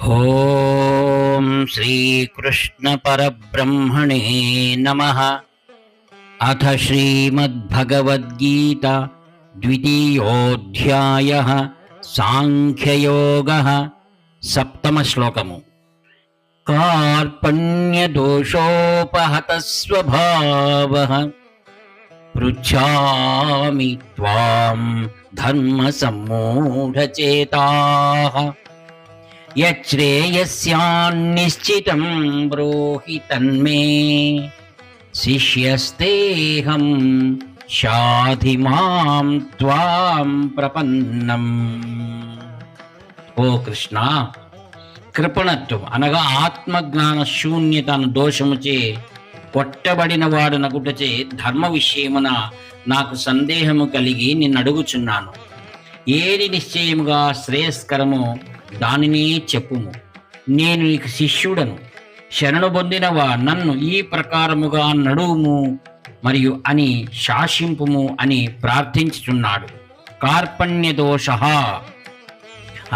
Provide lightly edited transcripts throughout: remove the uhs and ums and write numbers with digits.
ఓం శ్రీకృష్ణ పరబ్రహ్మణే నమః. అథ శ్రీమద్భగవద్గీత ద్వితీయోధ్యాయః సాంఖ్యయోగః. సప్తమ శ్లోకము. కార్పణ్యదోషోపహతః స్వభావః పృచ్ఛామి త్వాం ధర్మసమ్మూఢచేతాః యచ్ఛ్రేయస్యాన్నిశ్చితం బ్రూహి తన్మే శిష్యస్తేహం శాధి మాం త్వాం ప్రపన్నం. ఓ కృష్ణ, కృపణత్వం అనగా ఆత్మజ్ఞాన శూన్యతను దోషముచే కొట్టబడిన వాడు నగుటచే ధర్మ విషయమున నాకు సందేహము కలిగి నిన్నడుగుచున్నాను. ఏది నిశ్చయముగా శ్రేయస్కరమో దానినే చెప్పుము. నేను నీకు శిష్యుడను, శరణు పొందినవా నన్ను ఈ ప్రకారముగా నడువుము మరియు అని శాసింపుము అని ప్రార్థించుచున్నాడు. కార్పణ్య దోష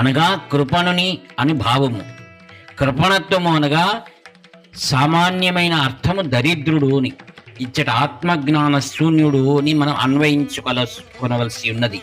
అనగా కృపణుని అని భావము. కృపణత్వము అనగా సామాన్యమైన అర్థము దరిద్రుడు అని. ఇచ్చట ఆత్మజ్ఞాన శూన్యుడు అని మనం అన్వయించుకొనవలసి ఉన్నది.